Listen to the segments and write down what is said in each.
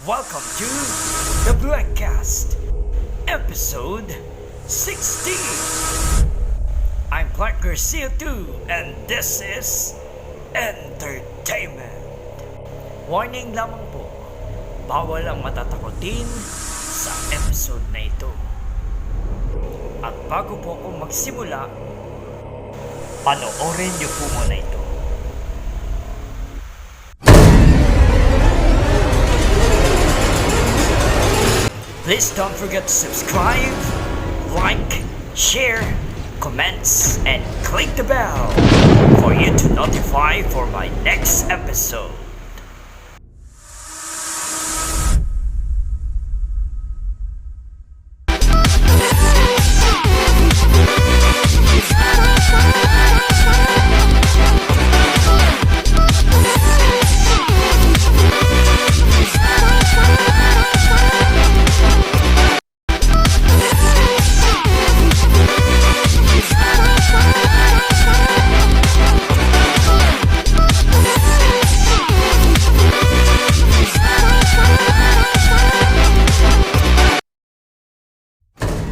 Welcome to the Blackcast, episode 16. I'm Clark Garcia too, and this is Entertainment. Warning lamang po, bawal ang matatakotin sa episode na ito. At bago po ako magsimula, panoorin niyo po muna ito. Please don't forget to subscribe, like, share, comments, and click the bell for you to notify for my next episode.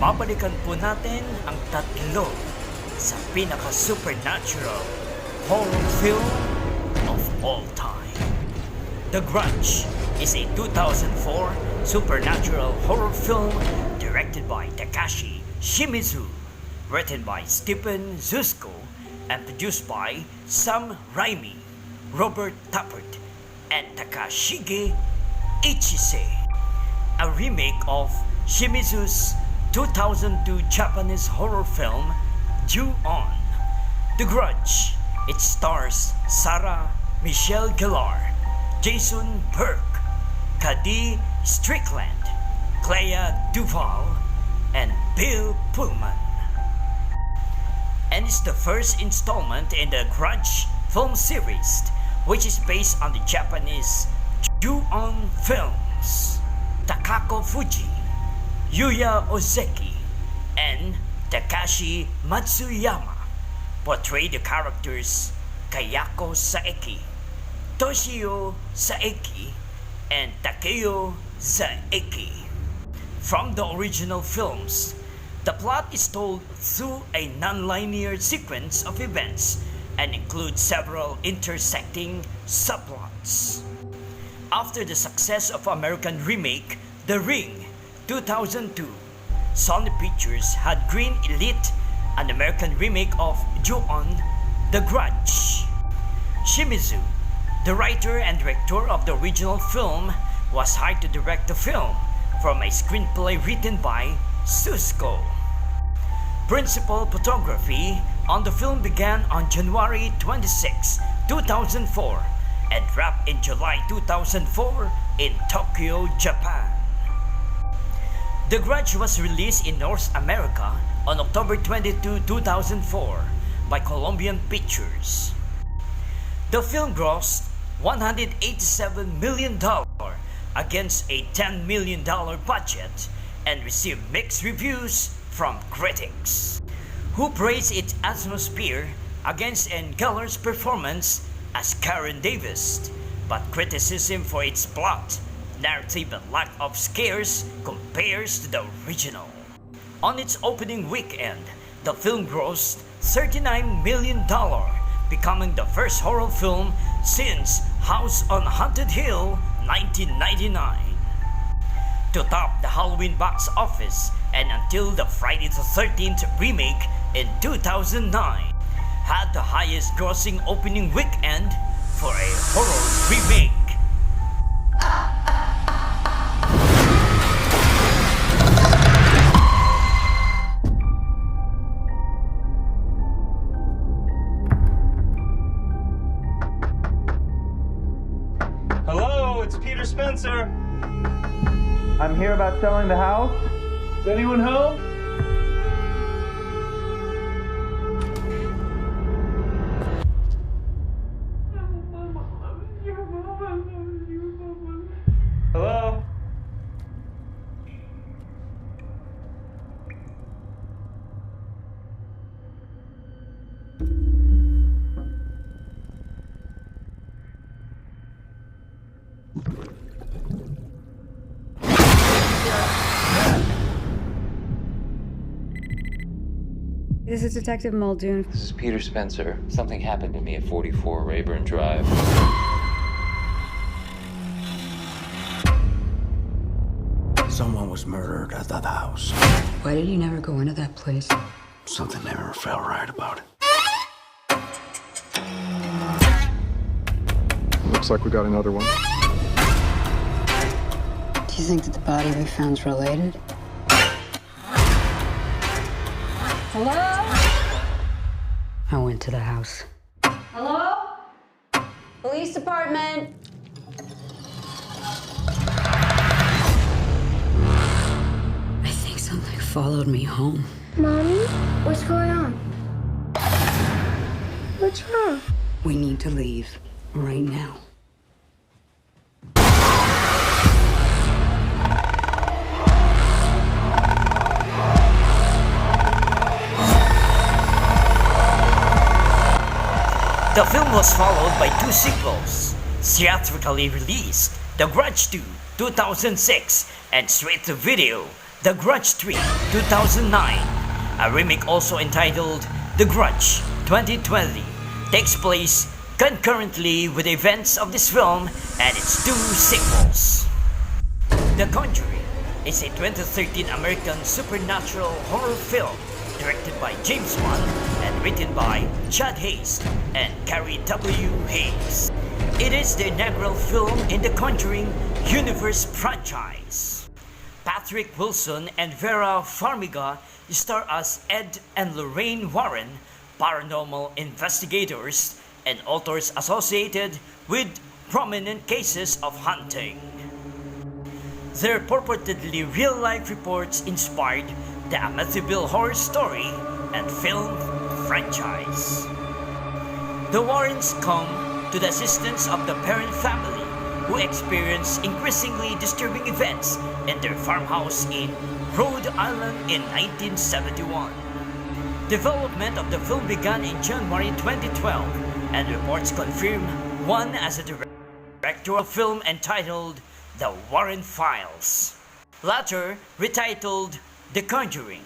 Babalikan po natin ang tatlo sa pinaka-supernatural horror film of all time. The Grudge is a 2004 supernatural horror film directed by Takashi Shimizu, written by Stephen Zusko, and produced by Sam Raimi, Robert Tappert, and Takashige Ichise. A remake of Shimizu's 2002 Japanese horror film, Ju-On. The Grudge. It stars Sarah Michelle Gellar, Jason Burke, Cady Strickland, Clea Duvall, and Bill Pullman. And it's the first installment in the Grudge film series, which is based on the Japanese Ju-On films. Takako Fuji, Yuya Ozeki, and Takashi Matsuyama portray the characters Kayako Saeki, Toshio Saeki, and Takeo Saeki. From the original films, the plot is told through a non-linear sequence of events and includes several intersecting subplots. After the success of American remake The Ring 2002, Sony Pictures had green-lit an American remake of Ju-On, The Grudge. Shimizu, the writer and director of the original film, was hired to direct the film from a screenplay written by Zusko. Principal photography on the film began on January 26, 2004 and wrapped in July 2004 in Tokyo, Japan. The Grudge was released in North America on October 22, 2004 by Columbian Pictures. The film grossed $187 million against a $10 million budget and received mixed reviews from critics, who praised its atmosphere against Anne Gellar's performance as Karen Davis, but criticism for its plot, narrative, and lack of scares compares to the original. On its opening weekend, the film grossed $39 million, becoming the first horror film since House on Haunted Hill 1999 to top the Halloween box office, and until the Friday the 13th remake in 2009 had the highest grossing opening weekend for a horror remake. Hello, it's Peter Spencer. I'm here about selling the house. Is anyone home? Hello? This is Detective Muldoon. This is Peter Spencer. Something happened to me at 44 Rayburn Drive. Someone was murdered at that house. Why did you never go into that place? Something never felt right about it. Looks like we got another one. Do you think that the body we found's related? Hello? I went to the house. Hello? Police department. I think something followed me home. Mommy, what's going on? What's wrong? We need to leave right now. The film was followed by two sequels, theatrically released The Grudge 2, 2006, and straight to video, The Grudge 3, 2009. A remake also entitled The Grudge 2020 takes place concurrently with the events of this film and its two sequels. The Conjuring is a 2013 American supernatural horror film directed by James Wan and written by Chad Hayes and Carrie W. Hayes. It is the inaugural film in the Conjuring universe franchise. Patrick Wilson and Vera Farmiga star as Ed and Lorraine Warren, paranormal investigators and authors associated with prominent cases of haunting. Their purportedly real-life reports inspired the Amityville Horror story and film franchise. The Warrens come to the assistance of the Perron family, who experience increasingly disturbing events in their farmhouse in Rhode Island in 1971. Development of the film began in January 2012, and reports confirm Wan as a director of a film entitled The Warren Files, latter retitled The Conjuring,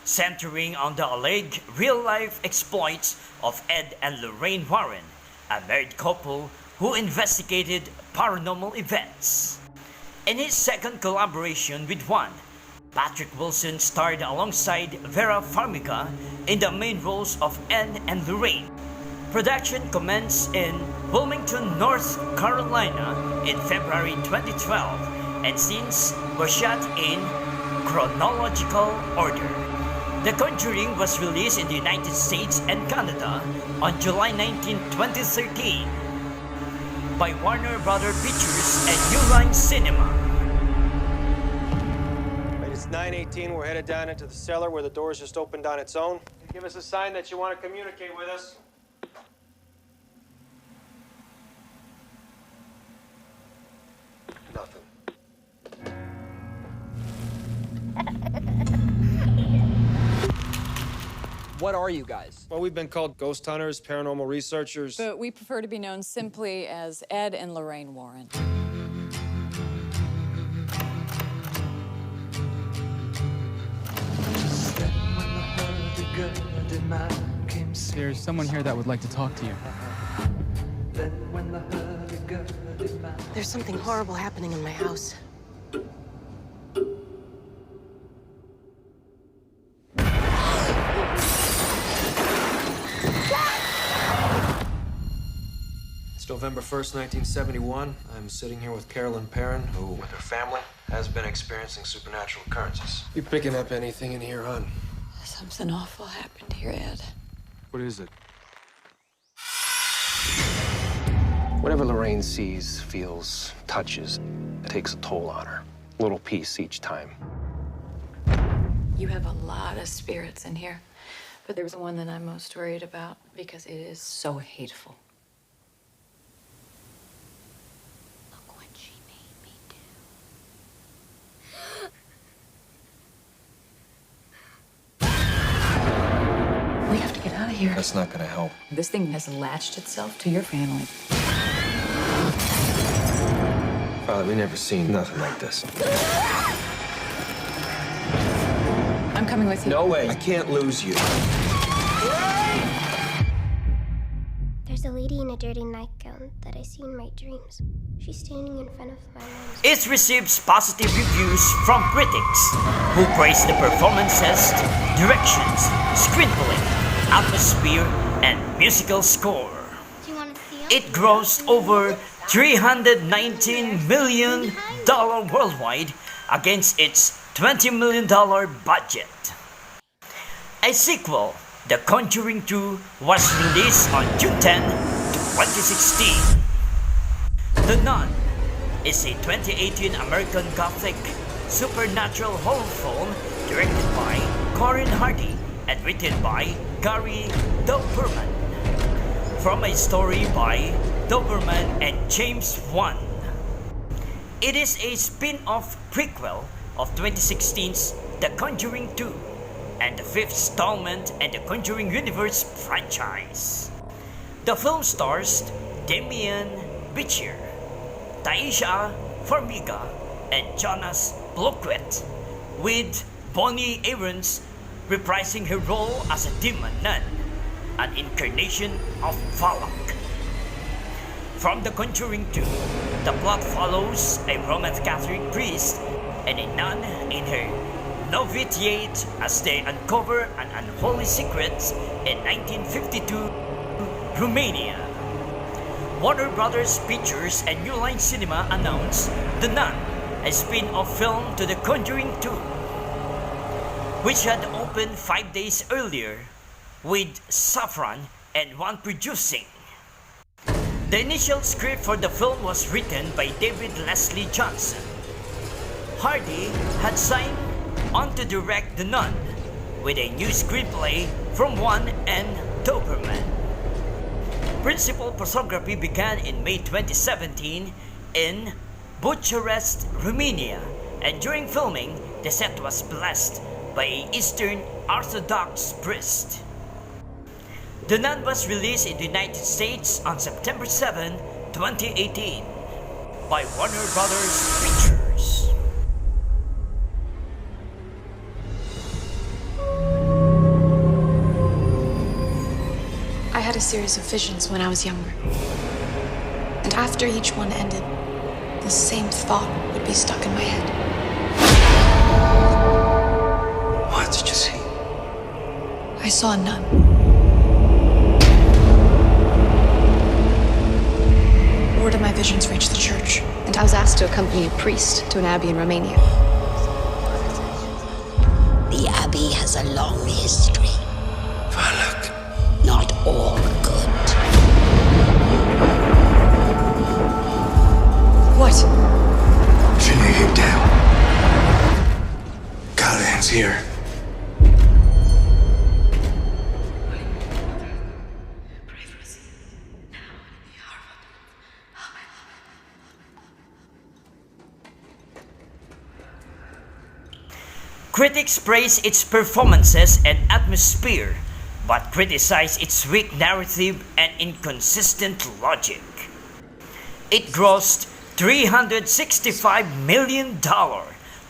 centering on the alleged real-life exploits of Ed and Lorraine Warren, a married couple who investigated paranormal events. In his second collaboration with Wan, Patrick Wilson starred alongside Vera Farmiga in the main roles of Ed and Lorraine. Production commenced in Wilmington, North Carolina in February 2012, and scenes were shot in chronological order. The Conjuring was released in the United States and Canada on July 19, 2013 by Warner Brother Pictures and New Line Cinema. It's 9:18. We're headed down into the cellar where the doors just opened on its own. Give us a sign that you want to communicate with us. Nothing. What are you guys? Well, we've been called ghost hunters, paranormal researchers. But we prefer to be known simply as Ed and Lorraine Warren. There's someone here that would like to talk to you. There's something horrible happening in my house. It's November 1st, 1971. I'm sitting here with Carolyn Perron, who, with her family, has been experiencing supernatural occurrences. You picking up anything in here, hon? Something awful happened here, Ed. What is it? Whatever Lorraine sees, feels, touches, it takes a toll on her. A little piece each time. You have a lot of spirits in here, but there's one that I'm most worried about because it is so hateful. Look what she made me do. We have to get out of here. That's not gonna help. This thing has latched itself to your family. Father, we never seen nothing like this. I'm coming with you. No way. I can't lose you. a lady in a dirty nightgown that I see in my dreams. She's standing in front of my mom's. It receives positive reviews from critics who praise the performances, directions, screenplay, atmosphere, and musical score. Do you want to see It grossed over $319 million worldwide against its $20 million budget. A sequel, The Conjuring 2, was released on June 10, 2016. The Nun is a 2018 American Gothic supernatural horror film directed by Corin Hardy and written by Gary Dauberman, from a story by Dauberman and James Wan. It is a spin-off prequel of 2016's The Conjuring 2 and the fifth installment in the Conjuring Universe franchise. The film stars Damian Bichir, Taisha Farmiga, and Jonas Bloquet, with Bonnie Aarons reprising her role as a demon nun, an incarnation of Valak. From The Conjuring 2, the plot follows a Roman Catholic priest and a nun in her novitiate as they uncover an unholy secret in 1952 Romania. Warner Brothers Pictures and New Line Cinema announced The Nun, a spin-off film to The Conjuring 2, which had opened 5 days earlier, with Safran and Wan producing. The initial script for the film was written by David Leslie Johnson. Hardy had signed on to direct The Nun, with a new screenplay from Wan and Dauberman. Principal photography began in May 2017 in Bucharest, Romania, and during filming, the set was blessed by an Eastern Orthodox priest. The Nun was released in the United States on September 7, 2018 by Warner Brothers Pictures. I had a series of visions when I was younger. And after each one ended, the same thought would be stuck in my head. What did you see? I saw a nun. Word of my visions reached the church, and I was asked to accompany a priest to an abbey in Romania. The Abbey has a long history. Valak. Not all good. What? Finish him down. Callahan's here. Critics praise its performances and atmosphere, but criticize its weak narrative and inconsistent logic. It grossed $365 million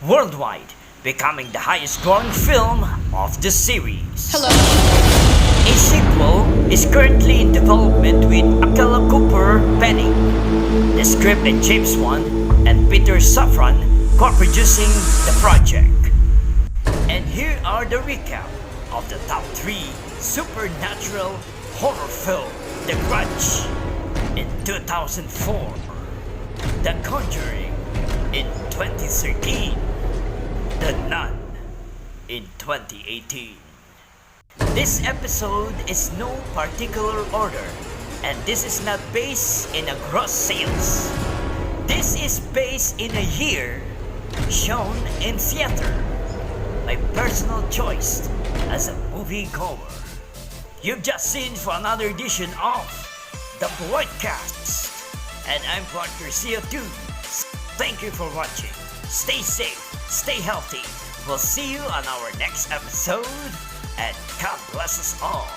worldwide, becoming the highest-growing film of the series. Hello? A sequel is currently in development with Akela Cooper penning the script, and James Wan and Peter Safran co-producing the project. And here are the recap of the top 3 supernatural horror film: The Grudge in 2004, The Conjuring in 2013, The Nun in 2018. This episode is no particular order, and this is not based in a gross sales. This is based in a year shown in theater, my personal choice as a moviegoer. You've just seen for another edition of The Broadcasts, and I'm Juan Garcia too. Thank you for watching. Stay safe, stay healthy. We'll see you on our next episode, and God bless us all.